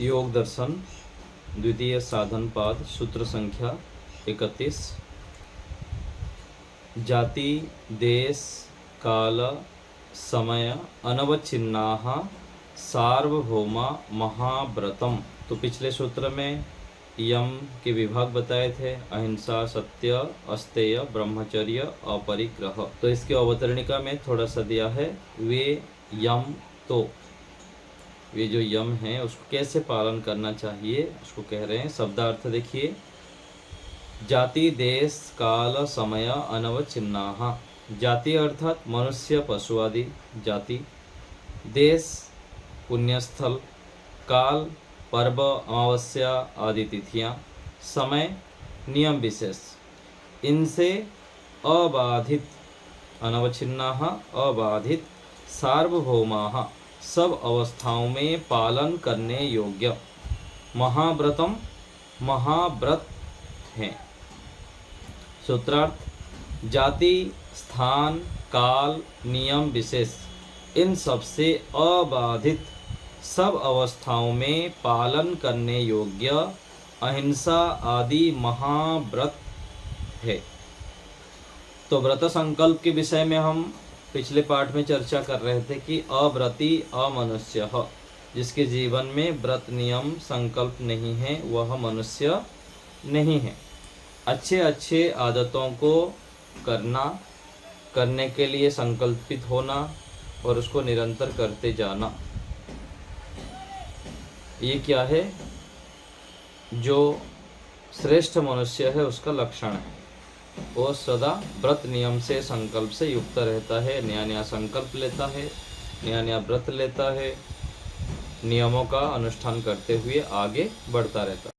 योग दर्शन द्वितीय साधन पाद सूत्र संख्या 31। जाति देश काल समय अनवच्छिन्नाः सार्वभौमा महाव्रतम। तो पिछले सूत्र में यम के विभाग बताए थे, अहिंसा, सत्य, अस्तेय, ब्रह्मचर्य, अपरिग्रह। तो इसके अवतरणिका में थोड़ा सा दिया है, वे यम, तो वे जो यम है उसको कैसे पालन करना चाहिए उसको कह रहे हैं। शब्दार्थ देखिए, जाति देश काल समय अनवच्छिन्नाः। जाति अर्थात मनुष्य पशु आदि जाति, देश पुण्यस्थल, काल पर्व अमावस्या आदि तिथियां, समय नियम विशेष, इनसे अबाधित अनवच्छिन्नाः अबाधित सार्वभौमाः सब अवस्थाओं में पालन करने योग्य महाव्रतम महाव्रत हैं। सूत्रार्थ, जाति स्थान काल नियम विशेष इन सबसे अबाधित सब अवस्थाओं में पालन करने योग्य अहिंसा आदि महाव्रत है। तो व्रत संकल्प के विषय में हम पिछले पाठ में चर्चा कर रहे थे कि अव्रती अमनुष्य, जिसके जीवन में व्रत नियम संकल्प नहीं है वह मनुष्य नहीं है। अच्छे अच्छे आदतों को करने के लिए संकल्पित होना और उसको निरंतर करते जाना, ये क्या है, जो श्रेष्ठ मनुष्य है उसका लक्षण है। वो सदा व्रत नियम से संकल्प से युक्त रहता है, नया नया संकल्प लेता है, नया नया व्रत लेता है, नियमों का अनुष्ठान करते हुए आगे बढ़ता रहता है।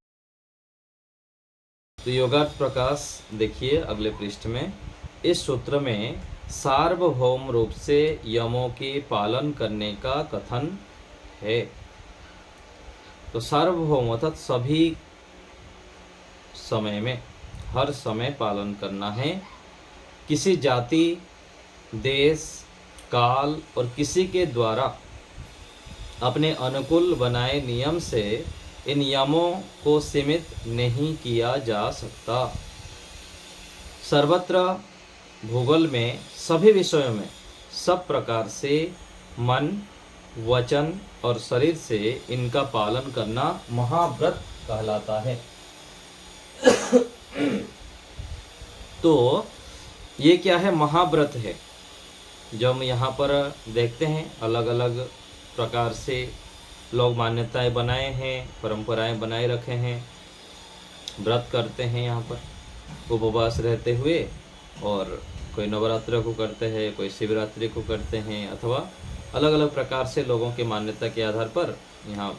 तो योगार्थ प्रकाश देखिए अगले पृष्ठ में, इस सूत्र में सार्वभौम रूप से यमों के पालन करने का कथन है। तो सार्वभौम अर्थात सभी समय में हर समय पालन करना है। किसी जाति देश काल और किसी के द्वारा अपने अनुकूल बनाए नियम से इन नियमों को सीमित नहीं किया जा सकता। सर्वत्र भूगोल में सभी विषयों में सब प्रकार से मन वचन और शरीर से इनका पालन करना महाव्रत कहलाता है। तो ये क्या है, महाव्रत है। जो हम यहाँ पर देखते हैं अलग अलग प्रकार से लोग मान्यताएं बनाए हैं, परंपराएं बनाए रखे हैं, व्रत करते हैं यहाँ पर उपवास रहते हुए, और कोई नवरात्र को करते हैं, कोई शिवरात्रि को करते हैं, अथवा अलग अलग प्रकार से लोगों की मान्यता के आधार पर यहाँ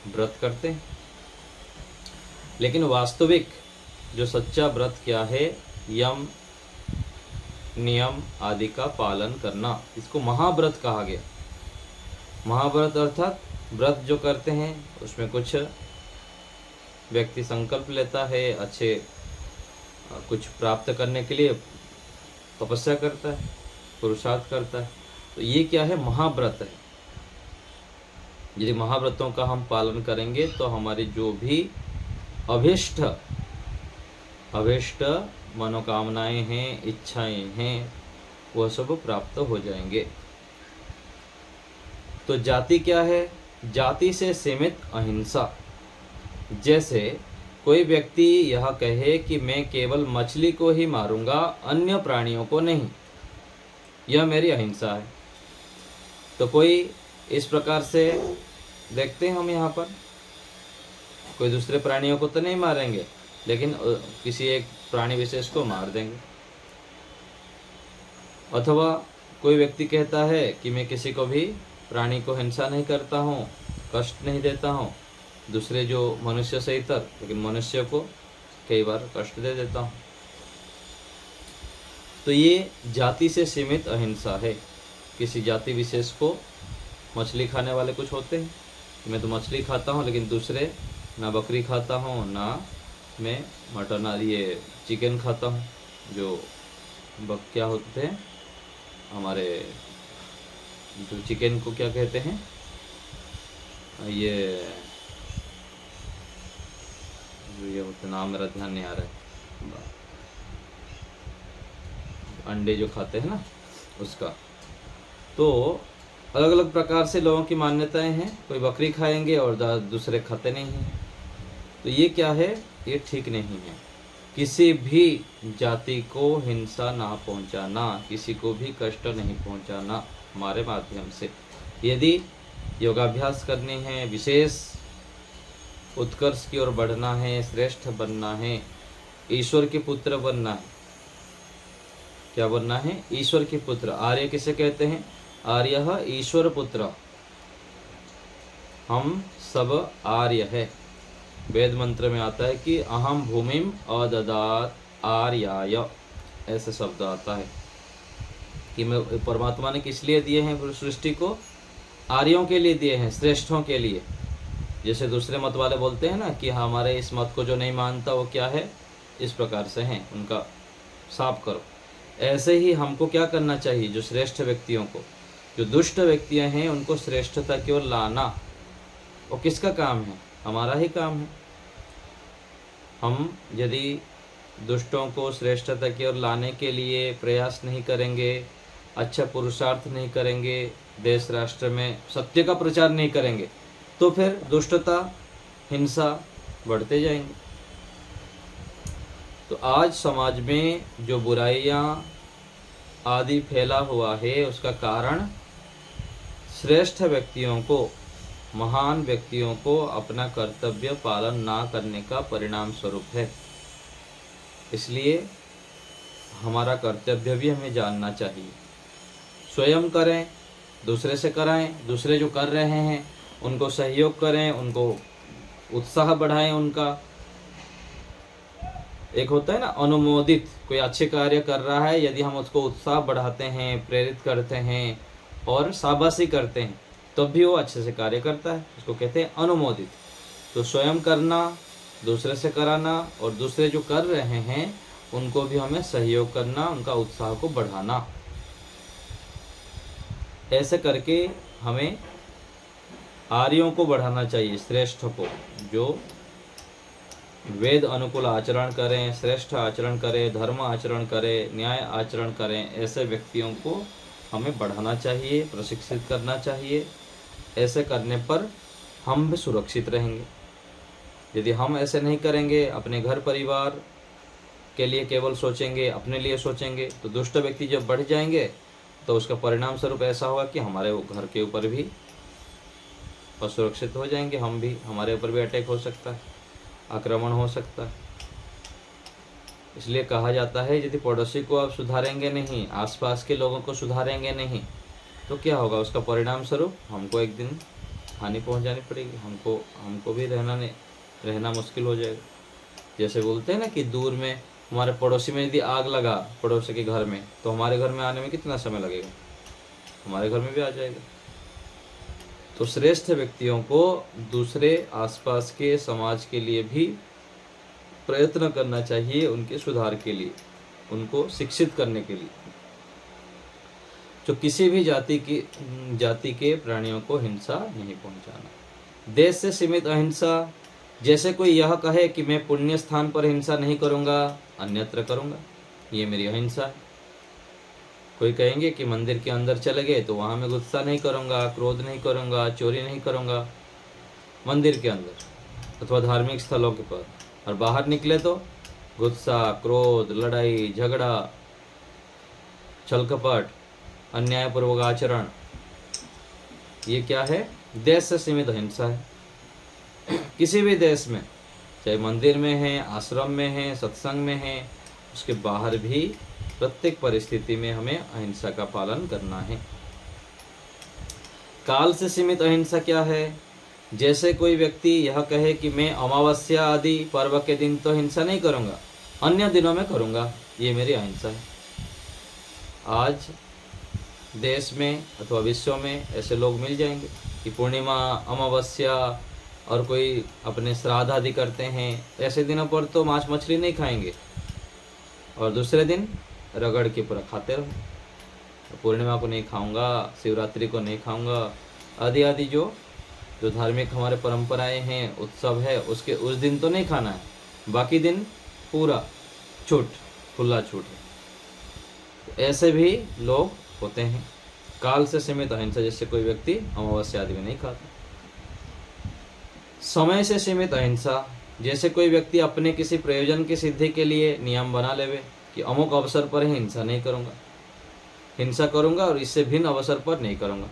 व्रत करते हैं। लेकिन वास्तविक जो सच्चा व्रत क्या है, यम नियम आदि का पालन करना, इसको महाव्रत कहा गया। महाव्रत अर्थात व्रत जो करते हैं उसमें कुछ व्यक्ति संकल्प लेता है, अच्छे कुछ प्राप्त करने के लिए तपस्या करता है, पुरुषार्थ करता है। तो ये क्या है, महाव्रत है। यदि महाव्रतों का हम पालन करेंगे तो हमारी जो भी अभीष्ट मनोकामनाएं हैं, इच्छाएं हैं, वह सब प्राप्त हो जाएंगे। तो जाति क्या है, जाति से सीमित अहिंसा। जैसे कोई व्यक्ति यह कहे कि मैं केवल मछली को ही मारूंगा, अन्य प्राणियों को नहीं, यह मेरी अहिंसा है। तो कोई इस प्रकार से देखते हैं हम यहाँ पर, कोई दूसरे प्राणियों को तो नहीं मारेंगे, लेकिन किसी एक प्राणी विशेष को मार देंगे। अथवा कोई व्यक्ति कहता है कि मैं किसी को भी प्राणी को हिंसा नहीं करता हूँ, कष्ट नहीं देता हूँ, दूसरे जो मनुष्य से इतर, लेकिन मनुष्य को कई बार कष्ट दे देता हूँ। तो ये जाति से सीमित अहिंसा है। किसी जाति विशेष को, मछली खाने वाले कुछ होते हैं, मैं तो मछली खाता हूँ लेकिन दूसरे ना बकरी खाता हूँ, ना मैं मटन ये चिकन खाता हूँ। जो क्या होते हैं हमारे, जो चिकन को क्या कहते हैं, ये तो नाम मेरा ध्यान नहीं आ रहा है, अंडे जो खाते हैं ना उसका। तो अलग अलग प्रकार से लोगों की मान्यताएं हैं, कोई बकरी खाएंगे और दूसरे खाते नहीं हैं। तो ये क्या है, ये ठीक नहीं है। किसी भी जाति को हिंसा ना पहुंचाना, किसी को भी कष्ट नहीं पहुंचाना हमारे माध्यम से। यदि योगाभ्यास करनी है, विशेष उत्कर्ष की ओर बढ़ना है, श्रेष्ठ बनना है, ईश्वर के पुत्र बनना है। क्या बनना है? ईश्वर के पुत्र। आर्य किसे कहते हैं? आर्य ईश्वर पुत्र। हम सब आर्य है। वेद मंत्र में आता है कि अहम भूमिम अददात आर्याय, ऐसे शब्द आता है कि मैं परमात्मा ने किस लिए दिए हैं सृष्टि को? आर्यों के लिए दिए हैं, श्रेष्ठों के लिए। जैसे दूसरे मत वाले बोलते हैं ना कि हमारे इस मत को जो नहीं मानता वो क्या है, इस प्रकार से हैं, उनका साफ करो। ऐसे ही हमको क्या करना चाहिए, जो श्रेष्ठ व्यक्तियों को, जो दुष्ट व्यक्तियां हैं उनको श्रेष्ठता की ओर लाना, वो किसका काम है? हमारा ही काम है। हम यदि दुष्टों को श्रेष्ठता की ओर लाने के लिए प्रयास नहीं करेंगे, अच्छा पुरुषार्थ नहीं करेंगे, देश राष्ट्र में सत्य का प्रचार नहीं करेंगे, तो फिर दुष्टता, हिंसा बढ़ते जाएंगे। तो आज समाज में जो बुराइयां आदि फैला हुआ है, उसका कारण श्रेष्ठ व्यक्तियों को, महान व्यक्तियों को अपना कर्तव्य पालन ना करने का परिणाम स्वरूप है। इसलिए हमारा कर्तव्य भी हमें जानना चाहिए। स्वयं करें, दूसरे से कराएं, दूसरे जो कर रहे हैं उनको सहयोग करें, उनको उत्साह बढ़ाएं। उनका एक होता है ना अनुमोदित, कोई अच्छे कार्य कर रहा है, यदि हम उसको उत्साह बढ़ाते हैं, प्रेरित करते हैं और शाबाशी करते हैं, तब भी वो अच्छे से कार्य करता है, उसको कहते हैं अनुमोदित। तो स्वयं करना, दूसरे से कराना और दूसरे जो कर रहे हैं उनको भी हमें सहयोग करना, उनका उत्साह को बढ़ाना। ऐसे करके हमें आर्यों को बढ़ाना चाहिए, श्रेष्ठ को, जो वेद अनुकूल आचरण करें, श्रेष्ठ आचरण करें, धर्म आचरण करें, न्याय आचरण करें, ऐसे व्यक्तियों को हमें बढ़ाना चाहिए, प्रशिक्षित करना चाहिए। ऐसे करने पर हम भी सुरक्षित रहेंगे। यदि हम ऐसे नहीं करेंगे, अपने घर परिवार के लिए केवल सोचेंगे, अपने लिए सोचेंगे, तो दुष्ट व्यक्ति जब बढ़ जाएंगे तो उसका परिणाम स्वरूप ऐसा होगा कि हमारे घर के ऊपर भी असुरक्षित हो जाएंगे, हम भी, हमारे ऊपर भी अटैक हो सकता है, आक्रमण हो सकता है। इसलिए कहा जाता है यदि पड़ोसी को आप सुधारेंगे नहीं, आसपास के लोगों को सुधारेंगे नहीं, तो क्या होगा, उसका परिणाम स्वरूप हमको एक दिन हानि पहुंचानी पड़ेगी, हमको भी रहना मुश्किल हो जाएगा। जैसे बोलते हैं ना कि दूर में हमारे पड़ोसी में यदि आग लगा पड़ोसी के घर में, तो हमारे घर में आने में कितना समय लगेगा, हमारे घर में भी आ जाएगा। तो श्रेष्ठ व्यक्तियों को दूसरे आसपास के समाज के लिए भी प्रयत्न करना चाहिए, उनके सुधार के लिए, उनको शिक्षित करने के लिए। जो किसी भी जाति के प्राणियों को हिंसा नहीं पहुंचाना। देश से सीमित अहिंसा। जैसे कोई यह कहे कि मैं पुण्य स्थान पर हिंसा नहीं करूंगा, अन्यत्र करूंगा, ये मेरी अहिंसा है। कोई कहेंगे कि मंदिर के अंदर चले गए तो वहां मैं गुस्सा नहीं करूंगा, क्रोध नहीं करूंगा, चोरी नहीं करूंगा मंदिर के अंदर अथवा धार्मिक स्थलों के पर, और बाहर निकले तो गुस्सा, क्रोध, लड़ाई झगड़ा, छल कपट, अन्यायपूर्वक आचरण, ये क्या है? देश से सीमित अहिंसा है। किसी भी देश में, चाहे मंदिर में है, आश्रम में है, सत्संग में है, उसके बाहर भी प्रत्येक परिस्थिति में हमें अहिंसा का पालन करना है। काल से सीमित अहिंसा क्या है? जैसे कोई व्यक्ति यह कहे कि मैं अमावस्या आदि पर्व के दिन तो हिंसा नहीं करूंगा, अन्य दिनों में करूंगा, ये मेरी अहिंसा है। आज देश में अथवा विश्व में ऐसे लोग मिल जाएंगे कि पूर्णिमा, अमावस्या और कोई अपने श्राद्ध आदि करते हैं, ऐसे दिनों पर तो मांस मछली नहीं खाएंगे और दूसरे दिन रगड़ के पूरा खाते रहो। पूर्णिमा को नहीं खाऊंगा, शिवरात्रि को नहीं खाऊंगा, आदि आदि जो धार्मिक हमारे परंपराएं हैं, उत्सव है, उसके उस दिन तो नहीं खाना है, बाकी दिन पूरा छूट, खुला छूट है। ऐसे भी लोग होते हैं। काल से सीमित अहिंसा, जैसे कोई व्यक्ति अमावस्या आदि में नहीं खाता। समय से सीमित अहिंसा, जैसे कोई व्यक्ति अपने किसी प्रयोजन की सिद्धि के लिए नियम बना लेवे कि अमुक अवसर पर ही हिंसा नहीं करूँगा, हिंसा करूँगा और इससे भिन्न अवसर पर नहीं करूँगा।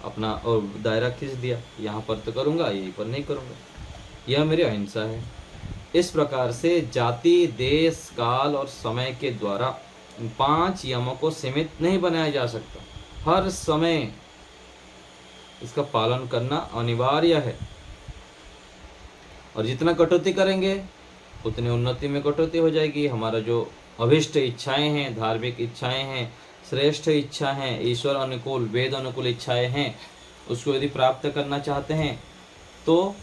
अपना और दायरा खींच दिया, यहाँ पर तो करूँगा, यहीं पर नहीं करूँगा, यह मेरी अहिंसा है। इस प्रकार से जाति, देश, काल और समय के द्वारा 5 यमों को सीमित नहीं बनाया जा सकता। हर समय इसका पालन करना अनिवार्य है। और जितना कटौती करेंगे उतनी उन्नति में कटौती हो जाएगी। हमारा जो अभिष्ट इच्छाएं हैं, धार्मिक इच्छाएं हैं, श्रेष्ठ इच्छा हैं, ईश्वर अनुकूल, वेद अनुकूल इच्छाएं हैं, उसको यदि प्राप्त करना चाहते हैं तो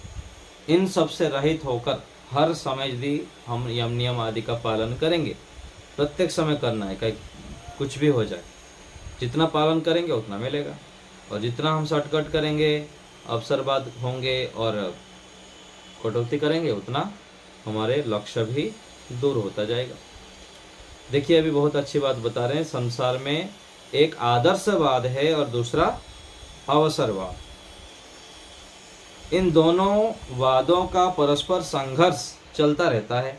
इन सब से रहित होकर हर समय यदि हम यम नियम आदि का पालन करेंगे, प्रत्येक समय करना है, कहीं कुछ भी हो जाए, जितना पालन करेंगे उतना मिलेगा। और जितना हम शॉर्टकट करेंगे, अवसरवाद होंगे और कटौती करेंगे, उतना हमारे लक्ष्य भी दूर होता जाएगा। देखिए, अभी बहुत अच्छी बात बता रहे हैं। संसार में एक आदर्शवाद है और दूसरा अवसरवाद। इन दोनों वादों का परस्पर संघर्ष चलता रहता है।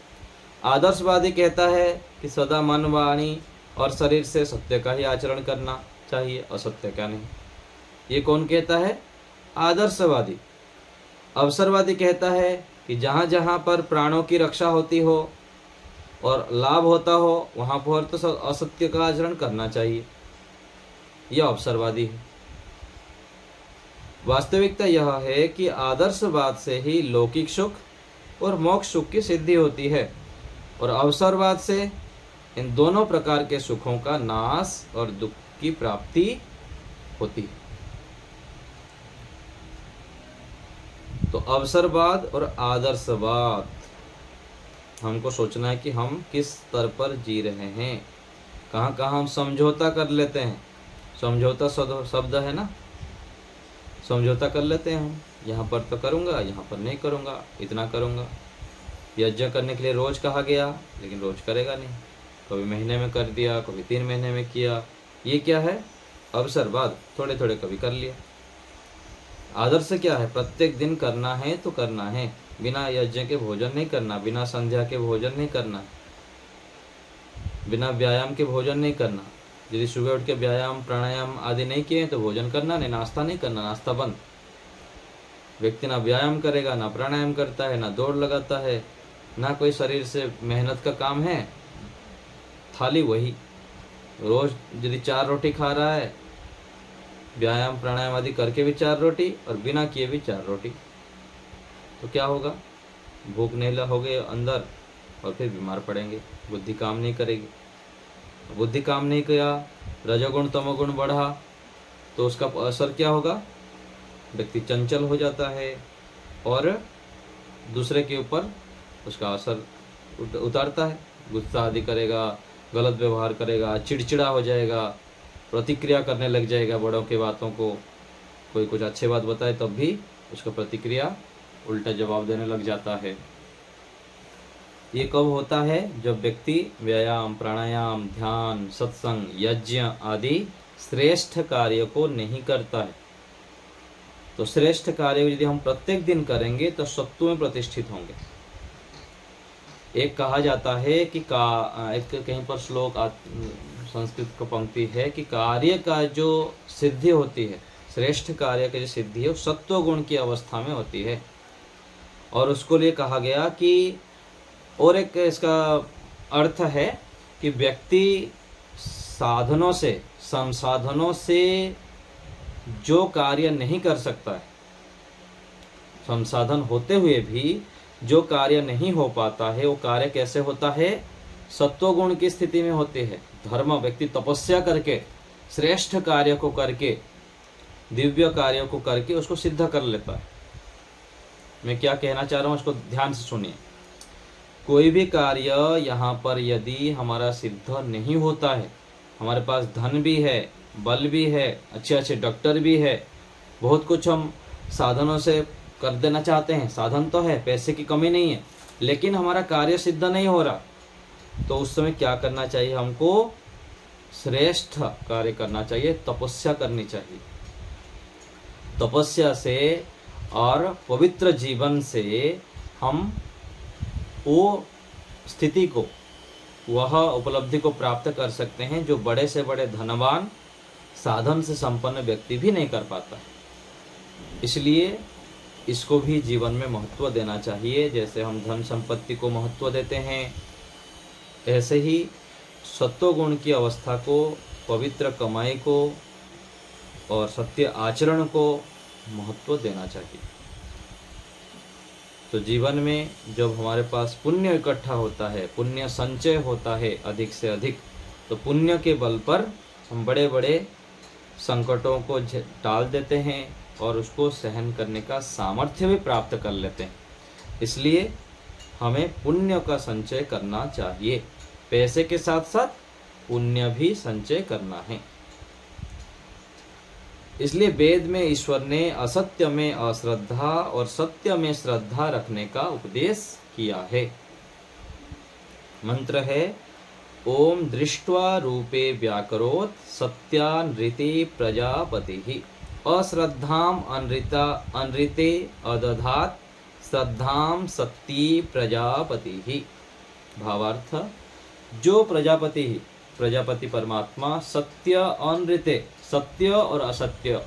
आदर्शवादी कहता है कि सदा मन, वाणी और शरीर से सत्य का ही आचरण करना चाहिए, असत्य का नहीं। ये कौन कहता है? आदर्शवादी। अवसरवादी कहता है कि जहाँ जहाँ पर प्राणों की रक्षा होती हो और लाभ होता हो, वहाँ पर तो असत्य का आचरण करना चाहिए। यह अवसरवादी है। वास्तविकता यह है कि आदर्शवाद से ही लौकिक सुख और मोक्ष सुख की सिद्धि होती है, और अवसरवाद से इन दोनों प्रकार के सुखों का नाश और दुख की प्राप्ति होती है। तो अवसरवाद और आदर्शवाद, हमको सोचना है कि हम किस स्तर पर जी रहे हैं। कहाँ कहाँ हम समझौता कर लेते हैं। समझौता शब्द है ना, समझौता कर लेते हैं हम। यहाँ पर तो करूँगा, यहाँ पर नहीं करूँगा, इतना करूँगा। यज्ञ करने के लिए रोज कहा गया, लेकिन रोज करेगा नहीं। कभी महीने में कर दिया, कभी 3 महीने में किया। ये क्या है? अवसरवाद। थोड़े थोड़े कभी कर लिया। आदर्श क्या है? प्रत्येक दिन करना है तो करना है। बिना यज्ञ के भोजन नहीं करना, बिना संध्या के भोजन नहीं करना, बिना व्यायाम के भोजन नहीं करना। यदि सुबह उठ के व्यायाम, प्राणायाम आदि नहीं किए तो भोजन करना नहीं, नाश्ता नहीं करना, नाश्ता बंद। व्यक्ति ना व्यायाम करेगा, ना प्राणायाम करता है, ना दौड़ लगाता है, ना कोई शरीर से मेहनत का काम है, थाली वही। रोज यदि 4 रोटी खा रहा है, व्यायाम प्राणायाम आदि करके भी 4 रोटी और बिना किए भी 4 रोटी, तो क्या होगा? भूख नहीं लगोगे अंदर और फिर बीमार पड़ेंगे। बुद्धि काम नहीं करेगी। बुद्धि काम नहीं किया, रजोगुण तमोगुण बढ़ा, तो उसका असर क्या होगा? व्यक्ति चंचल हो जाता है और दूसरे के ऊपर उसका असर उतारता है। गुस्सा आदि करेगा, गलत व्यवहार करेगा, चिड़चिड़ा हो जाएगा, प्रतिक्रिया करने लग जाएगा बड़ों के बातों को। कोई कुछ अच्छे बात बताए तब भी उसका प्रतिक्रिया, उल्टा जवाब देने लग जाता है। ये कब होता है? जब व्यक्ति व्यायाम, प्राणायाम, ध्यान, सत्संग, यज्ञ आदि श्रेष्ठ कार्य को नहीं करता है। तो श्रेष्ठ कार्य यदि हम प्रत्येक दिन करेंगे तो सत्व में प्रतिष्ठित होंगे। एक कहा जाता है कि एक कहीं पर श्लोक संस्कृत का पंक्ति है कि कार्य का जो सिद्धि होती है, श्रेष्ठ कार्य की जो सिद्धि है, वो सत्व गुण की अवस्था में होती है। और उसको लिए कहा गया कि, और एक इसका अर्थ है कि व्यक्ति साधनों से, संसाधनों से जो कार्य नहीं कर सकता है, संसाधन होते हुए भी जो कार्य नहीं हो पाता है, वो कार्य कैसे होता है? सत्वगुण की स्थिति में होते हैं। धर्म, व्यक्ति तपस्या करके, श्रेष्ठ कार्य को करके, दिव्य कार्यों को करके उसको सिद्ध कर लेता है। मैं क्या कहना चाह रहा हूँ, उसको ध्यान से सुनिए। कोई भी कार्य यहाँ पर यदि हमारा सिद्ध नहीं होता है, हमारे पास धन भी है, बल भी है, अच्छे अच्छे डॉक्टर भी है, बहुत कुछ हम साधनों से कर देना चाहते हैं, साधन तो है, पैसे की कमी नहीं है, लेकिन हमारा कार्य सिद्ध नहीं हो रहा, तो उस समय क्या करना चाहिए? हमको श्रेष्ठ कार्य करना चाहिए, तपस्या करनी चाहिए। तपस्या से और पवित्र जीवन से हम वो स्थिति को, वह उपलब्धि को प्राप्त कर सकते हैं जो बड़े से बड़े धनवान, साधन से संपन्न व्यक्ति भी नहीं कर पाता। इसलिए इसको भी जीवन में महत्व देना चाहिए। जैसे हम धन संपत्ति को महत्व देते हैं, ऐसे ही सत्वगुण की अवस्था को, पवित्र कमाई को और सत्य आचरण को महत्व देना चाहिए। तो जीवन में जब हमारे पास पुण्य इकट्ठा होता है, पुण्य संचय होता है अधिक से अधिक, तो पुण्य के बल पर हम बड़े बड़े संकटों को टाल देते हैं और उसको सहन करने का सामर्थ्य भी प्राप्त कर लेते हैं। इसलिए हमें पुण्य का संचय करना चाहिए, पैसे के साथ साथ पुण्य भी संचय करना है। इसलिए वेद में ईश्वर ने असत्य में अश्रद्धा और सत्य में श्रद्धा रखने का उपदेश किया है। मंत्र है, ओम दृष्ट्वा रूपे व्याकरोत सत्यानृते प्रजापति अश्रद्धाम अनृते अदधात श्रद्धाम सत्ती प्रजापति। भावार्थ, जो प्रजापति परमात्मा सत्य अनृते, सत्य और असत्य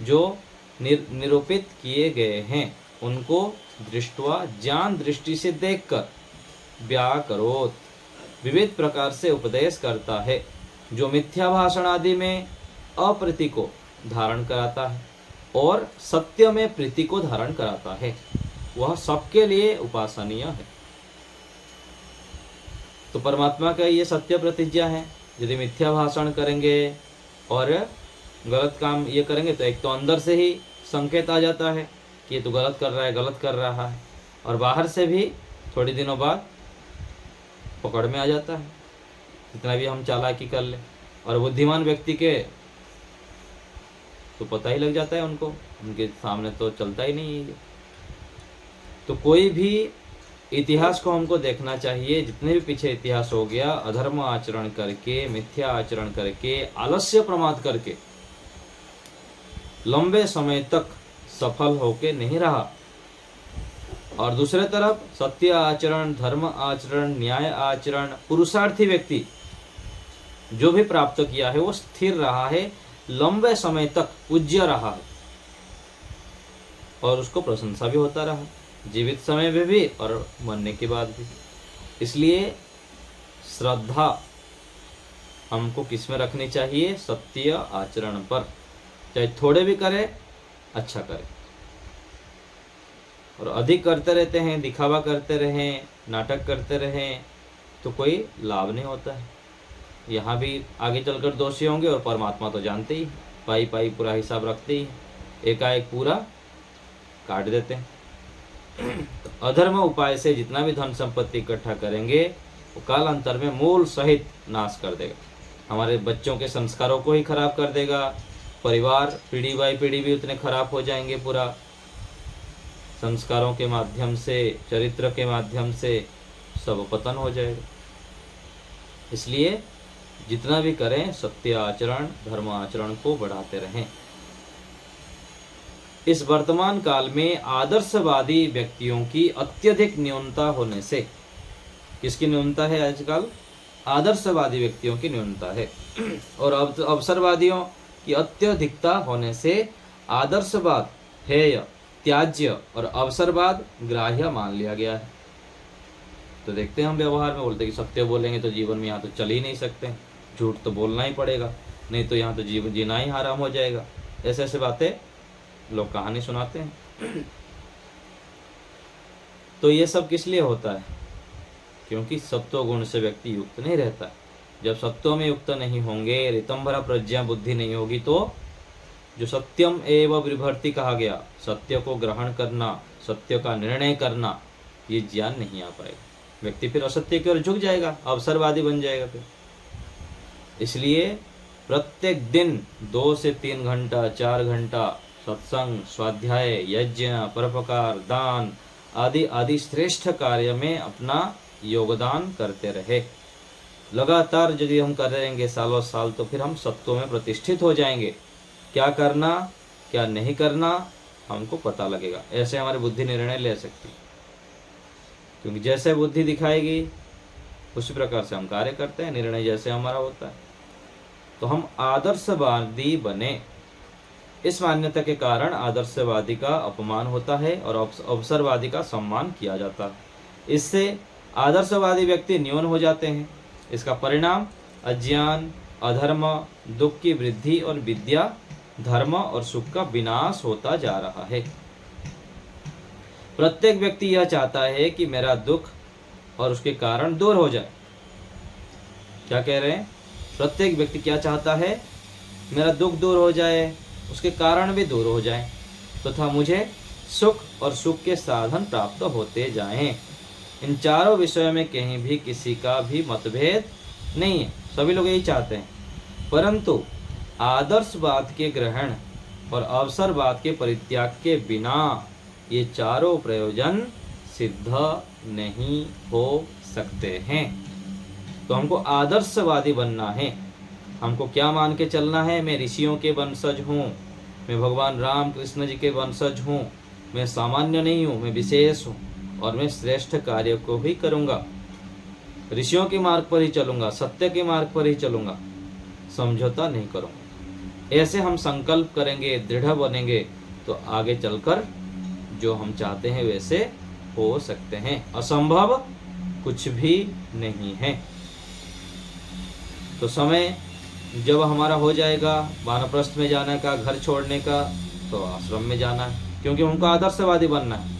जो निरूपित किए गए हैं उनको दृष्टवा, ज्ञान दृष्टि से देखकर, व्याकरोत विविध प्रकार से उपदेश करता है, जो मिथ्या भाषण आदि में अप्रीति को धारण कराता है और सत्य में प्रीति को धारण कराता है, वह सबके लिए उपासनीय है। तो परमात्मा का ये सत्य प्रतिज्ञा है। यदि मिथ्या भाषण करेंगे और गलत काम ये करेंगे तो एक तो अंदर से ही संकेत आ जाता है कि ये तो गलत कर रहा है, और बाहर से भी थोड़ी दिनों बाद पकड़ में आ जाता है, जितना भी हम चालाकी कर ले। और बुद्धिमान व्यक्ति के तो पता ही लग जाता है, उनके सामने तो चलता ही नहीं है। तो कोई भी इतिहास को हमको देखना चाहिए, जितने भी पीछे इतिहास हो गया, अधर्म आचरण करके, मिथ्या आचरण करके, आलस्य प्रमाद करके लंबे समय तक सफल होके नहीं रहा। और दूसरे तरफ सत्य आचरण, धर्म आचरण, न्याय आचरण, पुरुषार्थी व्यक्ति जो भी प्राप्त किया है वो स्थिर रहा है, लंबे समय तक पूज्य रहा है और उसको प्रशंसा भी होता रहा, जीवित समय में भी और मरने के बाद भी। इसलिए श्रद्धा हमको किस में रखनी चाहिए? सत्य आचरण पर, चाहे थोड़े भी करे, अच्छा करे। और अधिक करते रहते हैं, दिखावा करते रहें, नाटक करते रहें, तो कोई लाभ नहीं होता है। यहाँ भी आगे चलकर दोषी होंगे और परमात्मा तो जानते ही, पाई पाई पूरा हिसाब रखते ही, एकाएक पूरा काट देते हैं। तो अधर्म उपाय से जितना भी धन संपत्ति इकट्ठा करेंगे वो कालांतर में मूल सहित नाश कर देगा, हमारे बच्चों के संस्कारों को ही खराब कर देगा, परिवार पीढ़ी बाई पीढ़ी भी उतने खराब हो जाएंगे, पूरा संस्कारों के माध्यम से, चरित्र के माध्यम से सब पतन हो जाएगा। इसलिए जितना भी करें सत्य आचरण, धर्म आचरण को बढ़ाते रहें। इस वर्तमान काल में आदर्शवादी व्यक्तियों की अत्यधिक न्यूनता होने से, किसकी न्यूनता है आजकल? आदर्शवादी व्यक्तियों की न्यूनता है। और अवसरवादियों की अत्यधिकता होने से आदर्शवाद हेय, त्याज्य और अवसरवाद ग्राह्य मान लिया गया है। तो देखते हैं हम व्यवहार में बोलते हैं कि सत्य बोलेंगे तो जीवन में यहाँ तो चल ही नहीं सकते, झूठ तो बोलना ही पड़ेगा, नहीं तो यहाँ तो जीवन जीना ही हराम हो जाएगा। ऐसे ऐसे बातें लोग कहानी सुनाते हैं। तो ये सब किस लिए होता है? क्योंकि सत्व गुण से व्यक्ति युक्त नहीं रहता। जब सत्व में युक्त नहीं होंगे, ऋतंभरा प्रज्ञा बुद्धि नहीं होगी, तो जो सत्यम एवं विभर्ति कहा गया, सत्य को ग्रहण करना, सत्य का निर्णय करना, ये ज्ञान नहीं आ पाएगा। व्यक्ति फिर असत्य की ओर झुक जाएगा, अवसरवादी बन जाएगा फिर। इसलिए प्रत्येक दिन 2 से 3 घंटा, 4 घंटा सत्संग, स्वाध्याय, यज्ञ, परोपकार, दान आदि आदि श्रेष्ठ कार्य में अपना योगदान करते रहे। लगातार यदि हम कर रहेंगे सालों साल, तो फिर हम सत्यों में प्रतिष्ठित हो जाएंगे। क्या करना क्या नहीं करना हमको पता लगेगा। ऐसे हमारी बुद्धि निर्णय ले सकती, क्योंकि जैसे बुद्धि दिखाएगी उसी प्रकार से हम कार्य करते हैं, निर्णय जैसे हमारा होता है। तो हम आदर्शवादी बने। इस मान्यता के कारण आदर्शवादी का अपमान होता है और अवसरवादी का सम्मान किया जाता है। इससे आदर्शवादी व्यक्ति न्यून हो जाते हैं। इसका परिणाम अज्ञान, अधर्म, दुख की वृद्धि और विद्या, धर्म और सुख का विनाश होता जा रहा है। प्रत्येक व्यक्ति यह चाहता है कि मेरा दुख और उसके कारण दूर हो जाए। क्या कह रहे हैं? प्रत्येक व्यक्ति क्या चाहता है? मेरा दुख दूर हो जाए, उसके कारण भी दूर हो जाए, तथा मुझे सुख और सुख के साधन प्राप्त होते जाएं। इन चारों विषयों में कहीं भी किसी का भी मतभेद नहीं है, सभी लोग यही चाहते हैं। परंतु आदर्शवाद के ग्रहण और अवसरवाद के परित्याग के बिना ये चारों प्रयोजन सिद्ध नहीं हो सकते हैं। तो हमको आदर्शवादी बनना है। हमको क्या मान के चलना है? मैं ऋषियों के वंशज हूँ, मैं भगवान राम कृष्ण जी के वंशज हूँ, मैं सामान्य नहीं हूँ, मैं विशेष हूँ और मैं श्रेष्ठ कार्य को ही करूँगा, ऋषियों के मार्ग पर ही चलूँगा, सत्य के मार्ग पर ही चलूँगा, समझौता नहीं करूँगा। ऐसे हम संकल्प करेंगे, दृढ़ बनेंगे, तो आगे चलकर जो हम चाहते हैं वैसे हो सकते हैं। असंभव कुछ भी नहीं है। तो समय जब हमारा हो जाएगा वानप्रस्थ में जाने का, घर छोड़ने का, तो आश्रम में जाना है, क्योंकि हमको आदर्शवादी बनना है।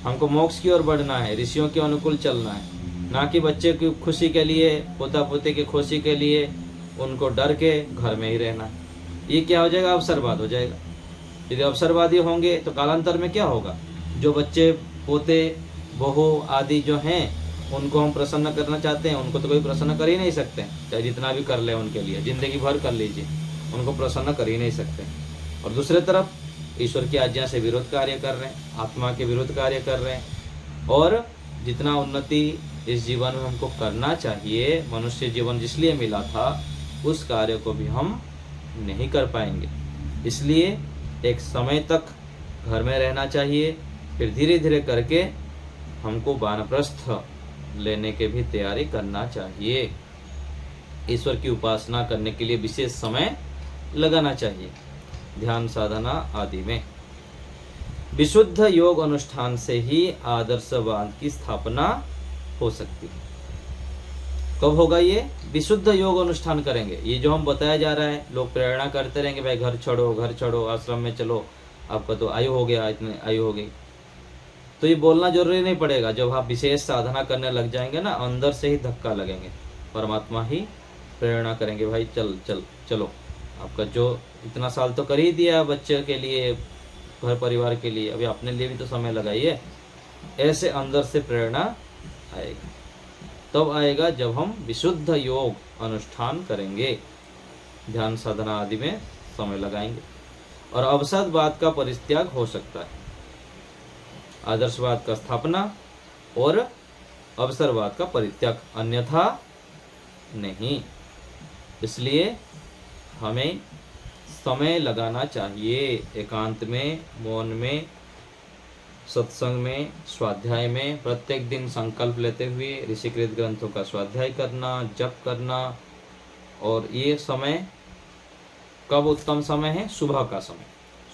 हमको मोक्ष की ओर बढ़ना है, ऋषियों के अनुकूल चलना है, ना कि बच्चे की खुशी के लिए, पोता पोते की खुशी के लिए उनको डर के घर में ही रहना है। ये क्या हो जाएगा? अवसरवाद हो जाएगा। यदि अवसरवादी होंगे तो कालांतर में क्या होगा? जो बच्चे पोते बहू आदि जो हैं उनको हम प्रसन्न करना चाहते हैं, उनको तो कोई प्रसन्न कर ही नहीं सकते, चाहे जितना भी कर ले उनके लिए, जिंदगी भर कर लीजिए, उनको प्रसन्न कर ही नहीं सकते। और दूसरे तरफ ईश्वर की आज्ञा से विरोध कार्य कर रहे हैं, आत्मा के विरुद्ध कार्य कर रहे हैं। और जितना उन्नति इस जीवन में हमको करना चाहिए, मनुष्य जीवन जिसलिए मिला था, उस कार्य को भी हम नहीं कर पाएंगे। इसलिए एक समय तक घर में रहना चाहिए, फिर धीरे धीरे करके हमको वानप्रस्थ लेने के भी तैयारी करना चाहिए। ईश्वर की उपासना करने के लिए विशेष समय लगाना चाहिए, ध्यान साधना आदि में। विशुद्ध योग अनुष्ठान से ही आदर्शवाद की स्थापना हो सकती है। कब होगा ये? विशुद्ध योग अनुष्ठान करेंगे। ये जो हम बताया जा रहा है, लोग प्रेरणा करते रहेंगे, भाई घर छोड़ो, घर छोड़ो, आश्रम में चलो, आपका तो आयु हो गया, इतने आयु हो गई। तो ये बोलना जरूरी नहीं पड़ेगा। जब आप विशेष साधना करने लग जाएंगे ना, अंदर से ही धक्का लगेंगे, परमात्मा ही प्रेरणा करेंगे, भाई चल चल चलो, आपका जो इतना साल तो कर ही दिया बच्चे के लिए, घर परिवार के लिए, अभी अपने लिए भी तो समय लगाइए। ऐसे अंदर से प्रेरणा आएगी। तब आएगा जब हम विशुद्ध योग अनुष्ठान करेंगे, ध्यान साधना आदि में समय लगाएंगे, और अवसादवाद का परित्याग हो सकता है। आदर्शवाद का स्थापना और अवसरवाद का परित्याग, अन्यथा नहीं। इसलिए हमें समय लगाना चाहिए, एकांत में, मौन में, सत्संग में, स्वाध्याय में, प्रत्येक दिन संकल्प लेते हुए ऋषिकृत ग्रंथों का स्वाध्याय करना, जप करना। और ये समय कब उत्तम समय है? सुबह का समय।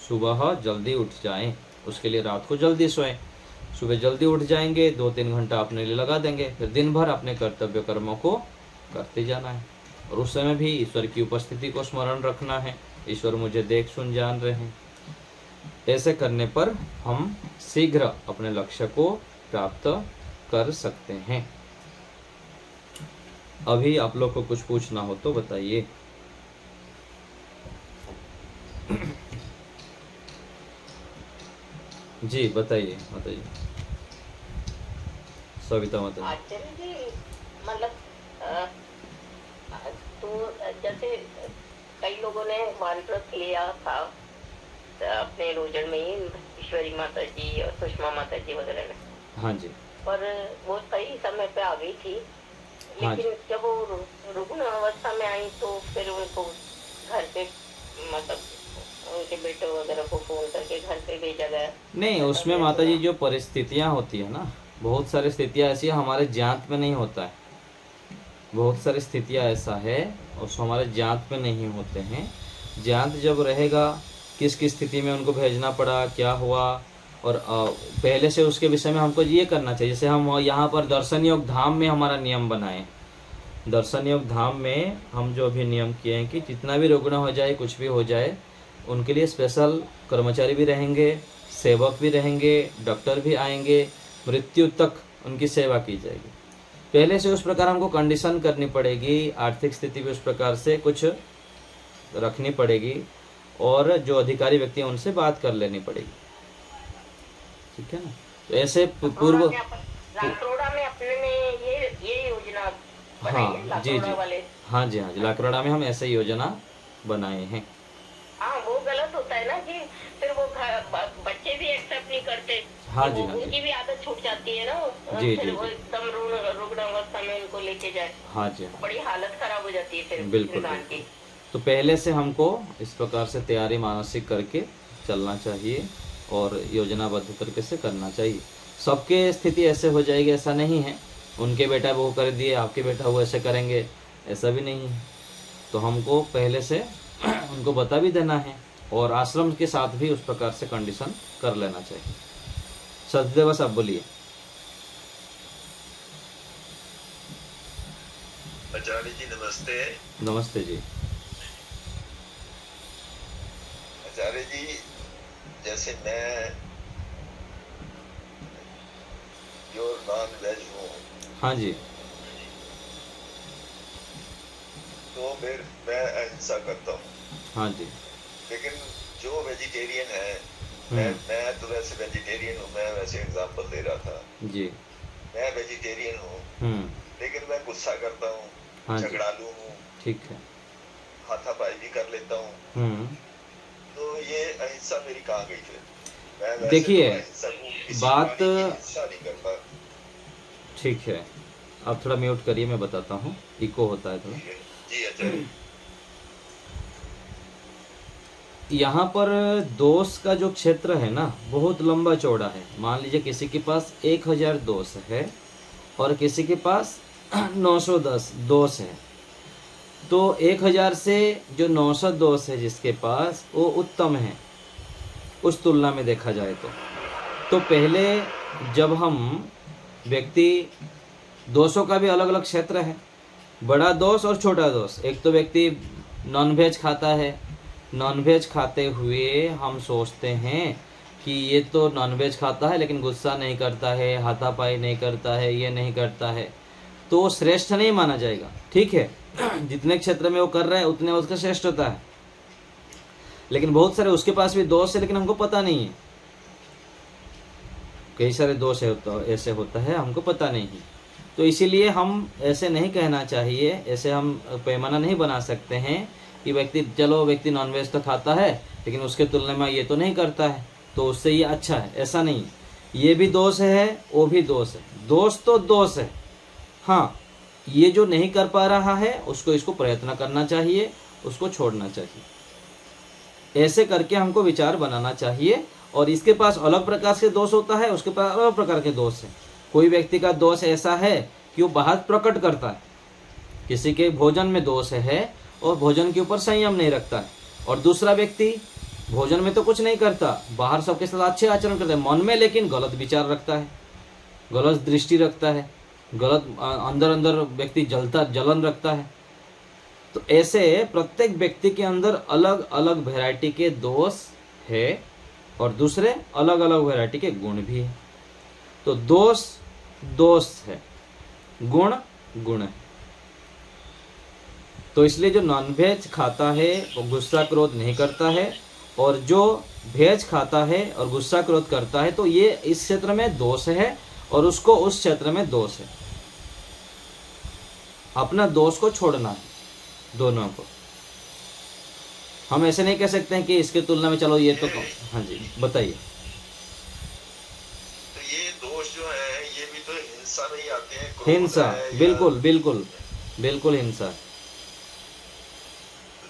सुबह जल्दी उठ जाएं, उसके लिए रात को जल्दी सोएं। सुबह जल्दी उठ जाएंगे, 2-3 घंटा अपने लिए लगा देंगे, फिर दिन भर अपने कर्तव्य कर्मों को करते जाना है। और उस समय भी ईश्वर की उपस्थिति को स्मरण रखना है, ईश्वर मुझे देख सुन जान रहे हैं। ऐसे करने पर हम शीघ्र अपने लक्ष्य को प्राप्त कर सकते हैं। अभी आप लोग को कुछ पूछना हो तो बताइए। जी बताइए, बताइए सविता माता। आचार्य जी, मतलब तो जैसे कई लोगों ने वानप्रस्थ लिया था अपने रोजन में ही ईश्वरी माता जी और सुषमा माता जी वगैरह ने, हाँ जी, पर वो सही समय पे आ गई थी। हाँ जी। लेकिन जब वो रुग्ण अवस्था में आई तो फिर उनको घर पे, मतलब उनके बेटों वगैरह को फोन करके घर पे भेजा गया। नहीं, ऐसा उसमें मैं माता सुना। जी जो परिस्थितियाँ होती है ना, बहुत सारी स्थितियाँ ऐसी हमारे ज्ञात में नहीं होता है। बहुत सारी स्थितियाँ ऐसा है और उसको हमारे ज्ञात में नहीं होते हैं। ज्ञात जब रहेगा किस किस स्थिति में उनको भेजना पड़ा, क्या हुआ, और पहले से उसके विषय में हमको ये करना चाहिए। जैसे हम यहाँ पर दर्शन योग धाम में हमारा नियम बनाए, दर्शन योग धाम में हम जो भी नियम किए हैं कि जितना भी रुग्ण हो जाए, कुछ भी हो जाए, उनके लिए स्पेशल कर्मचारी भी रहेंगे, सेवक भी रहेंगे, डॉक्टर भी आएंगे, मृत्यु तक उनकी सेवा की जाएगी। पहले से उस प्रकार हमको कंडीशन करनी पड़ेगी, आर्थिक स्थिति भी उस प्रकार से कुछ रखनी पड़ेगी, और जो अधिकारी व्यक्ति हैं उनसे बात कर लेनी पड़ेगी, ठीक है ना। तो ऐसे पूर्व, लाकरोड़ा में अपने ने ये योजना बनाई है, हाँ जी जी, लाकरोड़ा वाले। हाँ जी, हाँ जी, लाकरोड़ा में हम ऐसे योजना बनाए हैं। हाँ, वो गलत होता है ना कि फिर वो बच्चे भी एक्सेप्ट नहीं करते। हाँ जी, हाँ जी, उनकी भी आदत छूट जाती है ना, जी फिर जी वो जी, एकदम रुग्ण अवस्था में उनको लेके जाए, हाँ जी, हाँ, बड़ी हालत खराब हो जाती है फिर बिल्कुल इंसान बिल्कुल। की। तो पहले से हमको इस प्रकार से तैयारी मानसिक करके चलना चाहिए और योजनाबद्ध तरीके से करना चाहिए। सबके स्थिति ऐसे हो जाएगी ऐसा नहीं है, उनके बेटा वो कर दिए, आपके बेटा वो ऐसे करेंगे, ऐसा भी नहीं है। तो हमको पहले से उनको बता भी देना है, और आश्रम के साथ भी उस प्रकार से कंडीशन कर लेना चाहिए। सचदेव साहब बोलिए। आचार्य जी नमस्ते। नमस्ते जी। आचार्य जी, जैसे मैं प्योर नॉन वेज हूँ, हाँ जी, तो फिर मैं अहिंसा करता हूँ। हाँ जी, लेकिन जो वेजिटेरियन है, हम्म, मैं तो वैसे वेजिटेरियन हूँ, मैं वैसे एग्जाम्पल दे रहा था। जी, मैं वेजिटेरियन हूँ, हम्म, लेकिन मैं गुस्सा करता हूँ, हाँ जी, झगड़ालू हूँ, ठीक है, हाथापाई भी कर लेता हूँ। हम्म। तो ये अहिंसा मेरी कहाँ गई फिर? मैं वैसे तो देखिए, अहिंसक हूँ, किसी बात प्राणी की हिंसा नहीं करता। ठीक है, आप थोड़ा म्यूट करिए, मैं बताता हूँ, इको होता है थोड़ा। ठीक है जी आचार्य। यहाँ पर दोष का जो क्षेत्र है ना, बहुत लंबा चौड़ा है। मान लीजिए किसी के पास 1000 दोष है और किसी के पास 910 दोष है, तो 1000 से जो 900 दोष है जिसके पास, वो उत्तम है उस तुलना में देखा जाए तो पहले जब हम व्यक्ति, दोषों का भी अलग अलग क्षेत्र है, बड़ा दोष और छोटा दोष। एक तो व्यक्ति नॉनवेज खाता है, नॉनवेज खाते हुए हम सोचते हैं कि ये तो नॉनवेज खाता है लेकिन गुस्सा नहीं करता है, हाथापाई नहीं करता है, ये नहीं करता है, तो वो श्रेष्ठ नहीं माना जाएगा। ठीक है, जितने क्षेत्र में वो कर रहा है उतने उसका श्रेष्ठ होता है, लेकिन बहुत सारे उसके पास भी दोष है लेकिन हमको पता नहीं है। कई सारे दोष है तो ऐसे होता है, हमको पता नहीं है। तो इसीलिए हम ऐसे नहीं कहना चाहिए, ऐसे हम पैमाना नहीं बना सकते हैं कि व्यक्ति नॉनवेज तो खाता है लेकिन उसके तुलना में ये तो नहीं करता है तो उससे ये अच्छा है, ऐसा नहीं। ये भी दोष है, वो भी दोष है, दोष तो दोष है। हाँ, ये जो नहीं कर पा रहा है उसको इसको प्रयत्न करना चाहिए, उसको छोड़ना चाहिए। ऐसे करके हमको विचार बनाना चाहिए। और इसके पास अलग प्रकार से दोष होता है, उसके पास अलग प्रकार के दोष है। कोई व्यक्ति का दोष ऐसा है कि वो बाहर प्रकट करता है, किसी के भोजन में दोष है और भोजन के ऊपर संयम नहीं रखता है, और दूसरा व्यक्ति भोजन में तो कुछ नहीं करता, बाहर सबके साथ अच्छे आचरण करता है, मन में लेकिन गलत विचार रखता है, गलत दृष्टि रखता है, गलत अंदर अंदर व्यक्ति जलन रखता है। तो ऐसे प्रत्येक व्यक्ति के अंदर अलग अलग वैरायटी के दोष है और दूसरे अलग अलग वैरायटी के गुण भी है। तो दोष दोष है, गुण गुण है। तो इसलिए जो नॉनवेज खाता है वो गुस्सा क्रोध नहीं करता है, और जो वेज खाता है और गुस्सा क्रोध करता है तो ये इस क्षेत्र में दोष है और उसको उस क्षेत्र में दोष है। अपना दोष को छोड़ना है दोनों को। हम ऐसे नहीं कह सकते हैं कि इसके तुलना में चलो ये तो कम। हाँ जी, बताइए। दोष जो है ये भी तो हिंसा में ही आते हैं। क्रोध हिंसा, है या बिल्कुल बिल्कुल बिल्कुल हिंसा,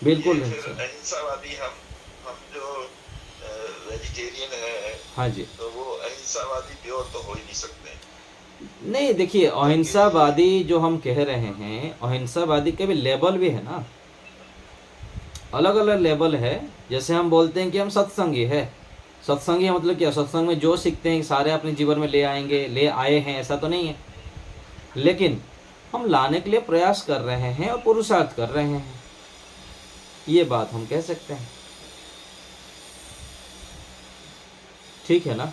बिल्कुल ये फिर हिंसा। अहिंसावादी हम जो वेजिटेरियन है हाँ जी। तो वो अहिंसावादी प्योर तो हो ही नहीं सकते। नहीं देखिए, अहिंसावादी जो हम कह रहे हैं, अहिंसावादी के भी लेवल भी है ना, अलग अलग लेवल है। जैसे हम बोलते हैं कि हम सत्संगी है, सत्संगी है मतलब क्या, सत्संग में जो सीखते हैं सारे अपने जीवन में ले आएंगे, ले आए हैं, ऐसा तो नहीं है, लेकिन हम लाने के लिए प्रयास कर रहे हैं और पुरुषार्थ कर रहे हैं, ये बात हम कह सकते हैं। ठीक है ना,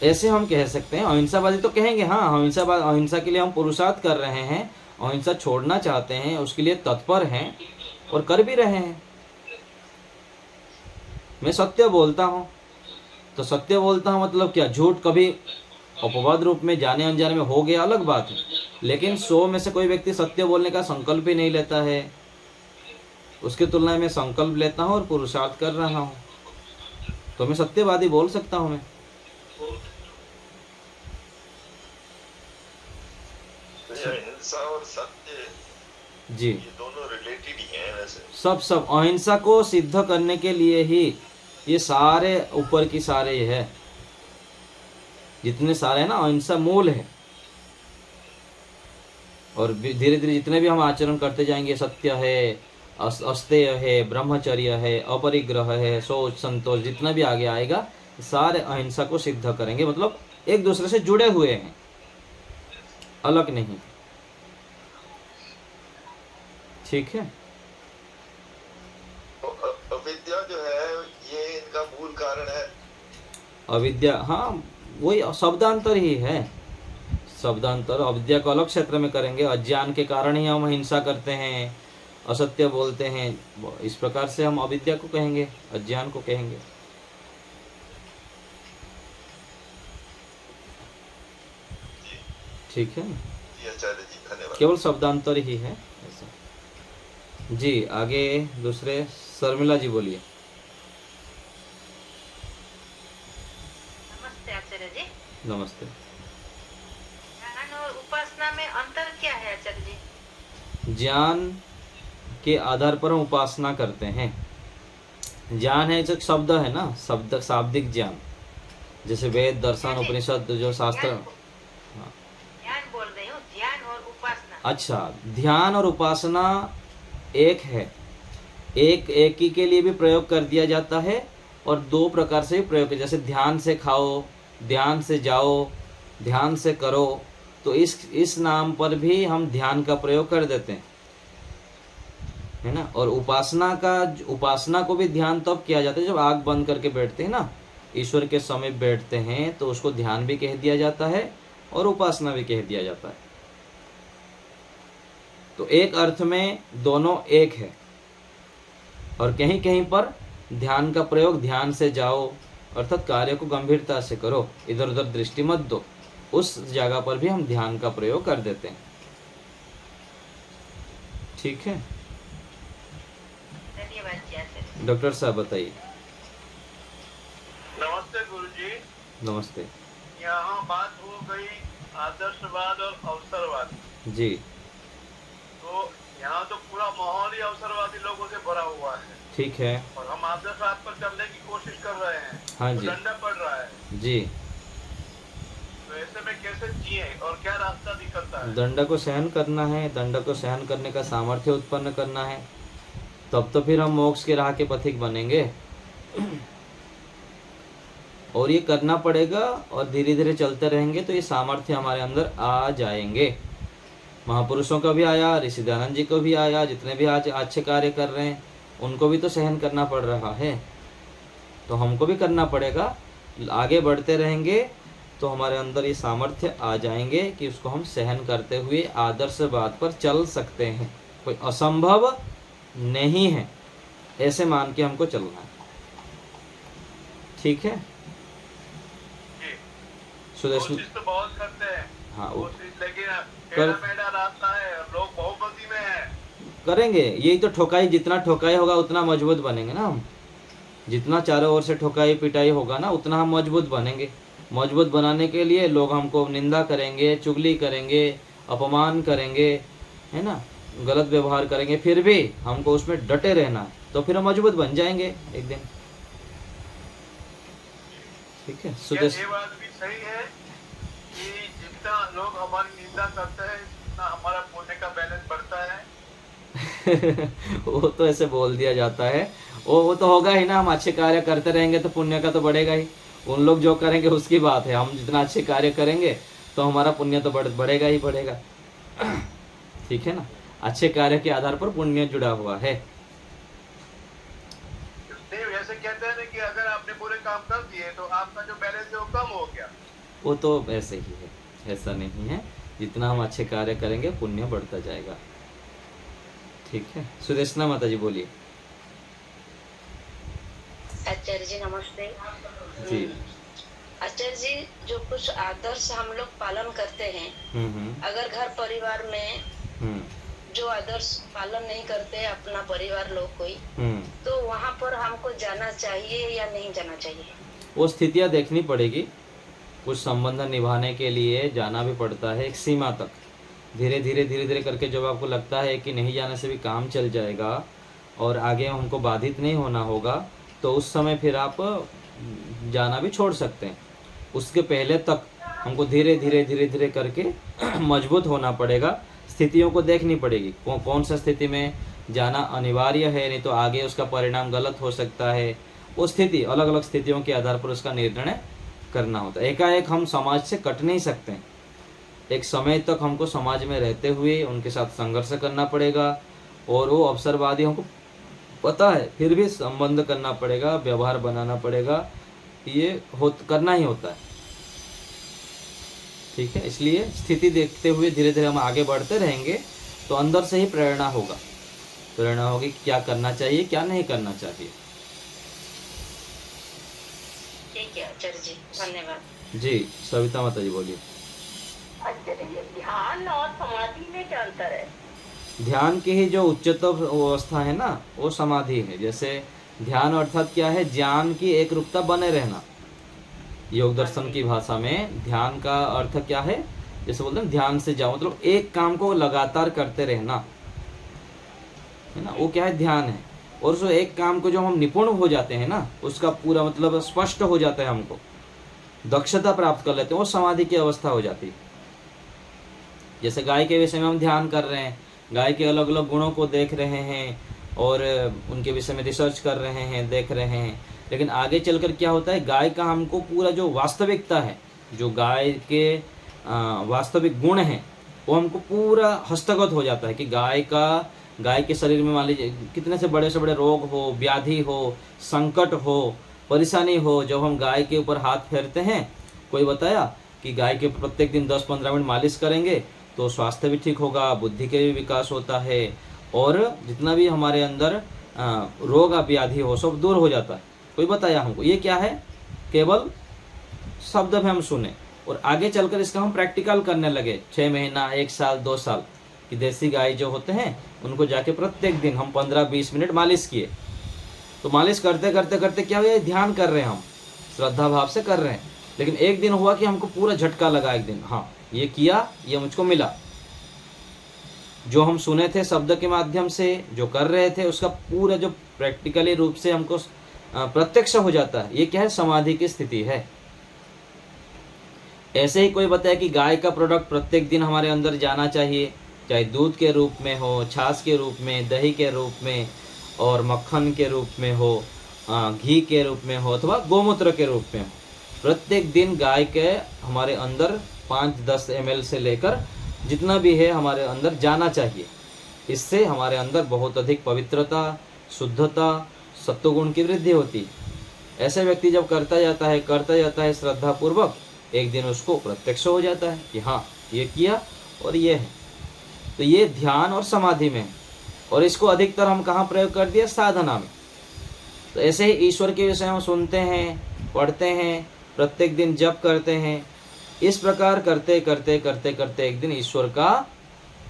ऐसे हम कह सकते हैं। अहिंसावादी तो कहेंगे हाँ, अहिंसा के लिए हम पुरुषार्थ कर रहे हैं, अहिंसा छोड़ना चाहते हैं, उसके लिए तत्पर हैं और कर भी रहे हैं। मैं सत्य बोलता हूँ, तो सत्य बोलता हूँ मतलब क्या, झूठ कभी अपवाद रूप में जाने अनजाने में हो गया अलग बात है, लेकिन 100 में से कोई व्यक्ति सत्य बोलने का संकल्प ही नहीं लेता है, उसकी तुलना में संकल्प लेता हूँ और पुरुषार्थ कर रहा हूँ, तो मैं सत्यवादी बोल सकता हूँ मैं। तो ये हिंसा और सत्य जी, ये दोनों रिलेटेड ही हैं वैसे। सब अहिंसा को सिद्ध करने के लिए ही ये सारे ऊपर की सारे ये है, जितने सारे हैं ना, अहिंसा मूल है। और धीरे धीरे जितने भी हम आचरण करते जाएंगे, सत्य है, अस्तेय है, ब्रह्मचर्य है, अपरिग्रह है, सोच, संतोष, जितना भी आगे आएगा सारे अहिंसा को सिद्ध करेंगे, मतलब एक दूसरे से जुड़े हुए हैं, अलग नहीं। ठीक है। तो अविद्या जो है ये इनका मूल कारण है। अविद्या, हाँ वही शब्दांतर ही है, शब्दांतर। अविद्या को अलग क्षेत्र में करेंगे, अज्ञान के कारण ही हम हिंसा करते हैं, असत्य बोलते हैं, इस प्रकार से हम अविद्या को कहेंगे, अज्ञान को कहेंगे। ठीक है, जी आचार्य जी, धन्यवाद। केवल शब्दांतर ही है ऐसा। जी आगे दूसरे शर्मिला जी बोलिए। नमस्ते आचार्य जी। नमस्ते। ज्ञान और उपासना में अंतर क्या है आचार्य जी? ज्ञान के आधार पर हम उपासना करते हैं। ज्ञान है जो शब्द है ना, शब्द शाब्दिक ज्ञान, जैसे वेद, दर्शन, उपनिषद जो शास्त्र। ज्ञान बोल रही हूँ, ज्ञान और उपासना। अच्छा, ध्यान और उपासना एक है, एक ही के लिए भी प्रयोग कर दिया जाता है और दो प्रकार से भी प्रयोग, जैसे ध्यान से खाओ, ध्यान से जाओ, ध्यान से करो, तो इस नाम पर भी हम ध्यान का प्रयोग कर देते हैं, है ना। और उपासना को भी ध्यान तब किया जाता है जब आंख बंद करके बैठते हैं ना, ईश्वर के समीप बैठते हैं, तो उसको ध्यान भी कह दिया जाता है और उपासना भी कह दिया जाता है। तो एक अर्थ में दोनों एक है, और कहीं कहीं पर ध्यान का प्रयोग, ध्यान से जाओ अर्थात कार्य को गंभीरता से करो, इधर उधर दृष्टि मत दो, उस जगह पर भी हम ध्यान का प्रयोग कर देते हैं। ठीक है, धन्यवाद जी आचार्य। डॉक्टर साहब बताइए। नमस्ते गुरुजी। नमस्ते यहाँ बात हो गई आदर्शवाद और अवसरवाद। जी। तो यहाँ तो पूरा माहौल ही अवसरवादी लोगों से भरा हुआ है, ठीक है। और हम आदर्शवाद पर चलने की कोशिश कर रहे हैं। हाँ तो जी। डंडा पड़ रहा है। जी, तो ऐसे में कैसे जिए और क्या रास्ता निकलता है? दंड को सहन करना है, दंड को सहन करने का सामर्थ्य उत्पन्न करना है, तब तो फिर हम मोक्ष के राह के पथिक बनेंगे। और ये करना पड़ेगा, और धीरे धीरे चलते रहेंगे तो ये सामर्थ्य हमारे अंदर आ जाएंगे। महापुरुषों का भी आया, ऋषि दयानंद जी को भी आया, जितने भी आज अच्छे कार्य कर रहे हैं उनको भी तो सहन करना पड़ रहा है, तो हमको भी करना पड़ेगा। आगे बढ़ते रहेंगे तो हमारे अंदर ये सामर्थ्य आ जाएंगे कि उसको हम सहन करते हुए आदर्शवाद पर चल सकते हैं। कोई असंभव नहीं है, ऐसे मान के हमको चलना है। ठीक है, जी। सुदेश। कोशिश तो बहुत करते हैं। हाँ, कोशिश, लेकिन कर- टेढ़ा-मेढ़ा रास्ता है और लोग बहुमती में है। करेंगे, यही तो ठोकाई, जितना ठोकाई होगा उतना मजबूत बनेंगे ना हम। जितना चारों ओर से ठोकाई पिटाई होगा ना, उतना हम मजबूत बनेंगे। मजबूत बनाने के लिए लोग हमको निंदा करेंगे, चुगली करेंगे, अपमान करेंगे, है ना, गलत व्यवहार करेंगे, फिर भी हमको उसमें डटे रहना है, तो फिर हम मजबूत बन जाएंगे एक दिन। ठीक है सुदेश। ये बात भी सही है कि जितना लोग हमारी निंदा करते हैं उतना हमारा पुण्य का बैलेंस बढ़ता है। वो तो ऐसे बोल दिया जाता है, वो तो होगा ही ना, हम अच्छे कार्य करते रहेंगे तो पुण्य का तो बढ़ेगा ही। उन लोग जो करेंगे उसकी बात है, हम जितना अच्छे कार्य करेंगे तो हमारा पुण्य तो बढ़ेगा ही बढ़ेगा। ठीक है ना, अच्छे कार्य के आधार पर पुण्य जुड़ा हुआ है। देव ऐसे कहते हैं ना कि अगर आपने पूरे काम कर दिए तो आपका जो बैलेंस है वो कम हो गया। वो तो ऐसे ही है, ऐसा नहीं है, जितना हम अच्छे कार्य करेंगे पुण्य बढ़ता जाएगा। ठीक है सुदेशना माता जी बोलिए। आचार्य जी नमस्ते। जी। आचार्य जी, जो कुछ आदर्श हम लोग पालन करते हैं, अगर घर परिवार में जो आदर्श पालन नहीं करते अपना परिवार लोग कोई, तो वहाँ पर हमको जाना चाहिए या नहीं जाना चाहिए? वो स्थितियाँ देखनी पड़ेगी। कुछ संबंध निभाने के लिए जाना भी पड़ता है एक सीमा तक। धीरे धीरे करके जब आपको लगता है कि नहीं जाने से भी काम चल जाएगा और आगे हमको बाधित नहीं होना होगा, तो उस समय फिर आप जाना भी छोड़ सकते हैं। उसके पहले तक हमको धीरे धीरे करके मजबूत होना पड़ेगा। स्थितियों को देखनी पड़ेगी, कौन सा स्थिति में जाना अनिवार्य है, नहीं तो आगे उसका परिणाम गलत हो सकता है। वो स्थिति अलग अलग स्थितियों के आधार पर उसका निर्णय करना होता है। एकाएक हम समाज से कट नहीं सकते हैं। एक समय तक हमको समाज में रहते हुए उनके साथ संघर्ष करना पड़ेगा, और वो अवसरवादी हमको पता है, फिर भी संबंध करना पड़ेगा, व्यवहार बनाना पड़ेगा, ये करना ही होता है। ठीक है, इसलिए स्थिति देखते हुए धीरे धीरे हम आगे बढ़ते रहेंगे तो अंदर से ही प्रेरणा होगी क्या करना चाहिए क्या नहीं करना चाहिए। ठीक है आचार्य जी, धन्यवाद। जी सविता माता जी बोलिए। आचार्य जी, ध्यान और समाधि में क्या अंतर है? ध्यान की ही जो उच्चतम अवस्था है ना, वो समाधि है। जैसे ध्यान अर्थात क्या है, ज्ञान की एक रूपता बने रहना। योग दर्शन की भाषा में ध्यान का अर्थ क्या है, जैसे बोलते हैं ध्यान से जाओ, मतलब एक काम को लगातार करते रहना, है ना, वो क्या है, ध्यान है। और उस एक काम को जो हम निपुण हो जाते हैं ना, उसका पूरा मतलब स्पष्ट हो जाता है, हमको दक्षता प्राप्त कर लेते हैं, वो समाधि की अवस्था हो जाती है। जैसे गाय के विषय में हम ध्यान कर रहे हैं, गाय के अलग अलग गुणों को देख रहे हैं और उनके विषय में रिसर्च कर रहे हैं, देख रहे हैं, लेकिन आगे चलकर क्या होता है, गाय का हमको पूरा जो वास्तविकता है, जो गाय के वास्तविक गुण हैं, वो हमको पूरा हस्तगत हो जाता है कि गाय के शरीर में मान लीजिए कितने से बड़े रोग हो, व्याधि हो, संकट हो, परेशानी हो, जब हम गाय के ऊपर हाथ फेरते हैं, कोई बताया कि गाय के प्रत्येक दिन 10-15 मिनट मालिश करेंगे तो स्वास्थ्य भी ठीक होगा, बुद्धि के भी विकास होता है, और जितना भी हमारे अंदर रोग व्याधि हो सब दूर हो जाता है। कोई बताया हमको, ये क्या है, केवल शब्द में हम सुने और आगे चलकर इसका हम प्रैक्टिकल करने लगे। 6 महीना, 1 साल, 2 साल की देसी गाय जो होते हैं उनको जाके प्रत्येक दिन हम 15-20 मिनट मालिश किए, तो मालिश करते करते क्या हुआ, ध्यान कर रहे हैं हम, श्रद्धा भाव से कर रहे हैं। लेकिन एक दिन हुआ कि हमको पूरा झटका लगा, एक दिन हाँ ये किया, ये मुझको मिला, जो हम सुने थे शब्द के माध्यम से, जो कर रहे थे, उसका पूरा जो प्रैक्टिकली रूप से हमको प्रत्यक्ष हो जाता है। ये क्या है, समाधि की स्थिति है। ऐसे ही कोई बताया कि गाय का प्रोडक्ट प्रत्येक दिन हमारे अंदर जाना चाहिए, चाहे दूध के रूप में हो, छाछ के रूप में, दही के रूप में, और मक्खन के रूप में हो, घी के रूप में हो, अथवा गोमूत्र के रूप में हो। प्रत्येक दिन गाय के हमारे अंदर 5-10 ml से लेकर जितना भी है हमारे अंदर जाना चाहिए। इससे हमारे अंदर बहुत अधिक पवित्रता, शुद्धता, सत्वगुण की वृद्धि होती है। ऐसे व्यक्ति जब करता जाता है श्रद्धा पूर्वक, एक दिन उसको प्रत्यक्ष हो जाता है कि हाँ ये किया और ये है। तो ये ध्यान और समाधि में है, और इसको अधिकतर हम कहाँ प्रयोग कर दिया, साधना में। तो ऐसे ही ईश्वर के विषय में सुनते हैं, पढ़ते हैं, प्रत्येक दिन जप करते हैं। इस प्रकार करते करते एक दिन ईश्वर का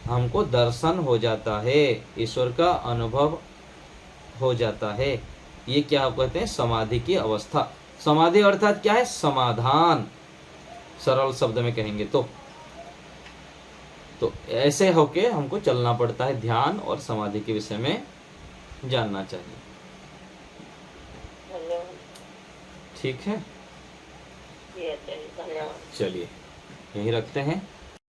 हमको दर्शन हो जाता है, ईश्वर का अनुभव हो जाता है। ये क्या कहते हैं, समाधि की अवस्था। समाधि अर्थात क्या है, समाधान, सरल शब्द में कहेंगे तो ऐसे होके हमको चलना पड़ता है। ध्यान और समाधि के विषय में जानना चाहिए। धन्यवाद। ठीक है, जी आचार्य जी, धन्यवाद। चलिए यहीं रखते हैं।